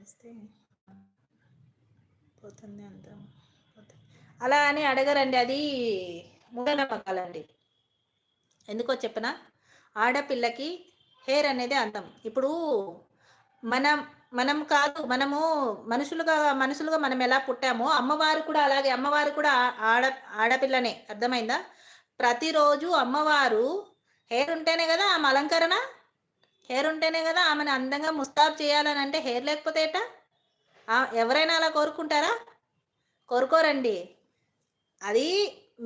చేస్తే పోతుంది అంత అలా అని అడగరండి. అది మూఢనమ్మకాలండి. ఎందుకో చెప్పనా? ఆడపిల్లకి హెయిర్ అనేది అందం. ఇప్పుడు మనం మనం కాదు, మనము మనుషులుగా మనం ఎలా పుట్టామో అమ్మవారు కూడా అలాగే. అమ్మవారు కూడా ఆడపిల్లనే. అర్థమైందా? ప్రతిరోజు అమ్మవారు హెయిర్ ఉంటేనే కదా ఆమె అలంకరణ. హెయిర్ ఉంటేనే కదా ఆమెను అందంగా ముస్తాబు చేయాలని. అంటే హెయిర్ లేకపోతే ఏట? ఎవరైనా అలా కోరుకుంటారా? కోరుకోరండి. అది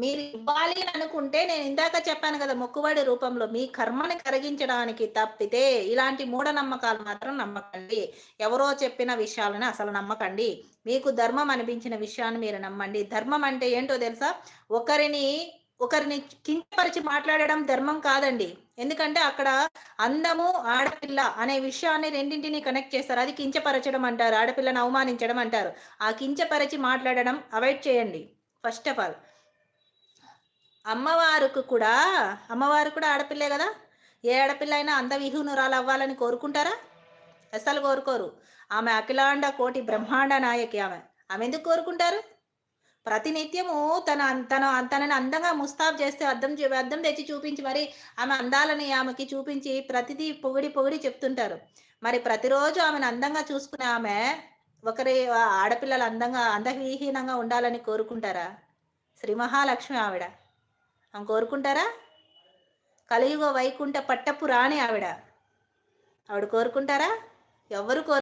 మీరు ఇవ్వాలి అని అనుకుంటే, నేను ఇందాక చెప్పాను కదా, మొక్కుబడి రూపంలో మీ కర్మని కరిగించడానికి తప్పితే ఇలాంటి మూఢనమ్మకాలు మాత్రం నమ్మకండి. ఎవరో చెప్పిన విషయాలను అసలు నమ్మకండి. మీకు ధర్మం అనిపించిన విషయాన్ని మీరు నమ్మండి. ధర్మం అంటే ఏంటో తెలుసా? ఒకరిని ఒకరిని కించపరిచి మాట్లాడడం ధర్మం కాదండి. ఎందుకంటే అక్కడ అందము, ఆడపిల్ల అనే విషయాన్ని రెండింటిని కనెక్ట్ చేస్తారు. అది కించపరచడం అంటారు. ఆడపిల్లను అవమానించడం అంటారు. ఆ కించపరిచి మాట్లాడడం అవాయిడ్ చేయండి. ఫస్ట్ ఆఫ్ ఆల్ అమ్మవారు కూడా ఆడపిల్లే కదా. ఏ ఆడపిల్ల అయినా అందవిహీనురాలు అవ్వాలని కోరుకుంటారా? అస్సలు కోరుకోరు. ఆమె అఖిలాండ కోటి బ్రహ్మాండ నాయకి. ఆమె ఎందుకు కోరుకుంటారు? ప్రతినిత్యము తనని అందంగా ముస్తాబు చేస్తే అద్దం తెచ్చి చూపించి మరి ఆమె అందాలని ఆమెకి చూపించి ప్రతిదీ పొగిడి పొగిడి చెప్తుంటారు. మరి ప్రతిరోజు ఆమెను అందంగా చూసుకునే ఆమె ఒకరి ఆడపిల్లలు అందవిహీనంగా ఉండాలని కోరుకుంటారా? శ్రీ మహాలక్ష్మి ఆవిడ. ఆమె కోరుకుంటారా? కలియుగ వైకుంఠ పట్టపు రాణి ఆవిడ. ఆవిడ కోరుకుంటారా? ఎవరు కోరు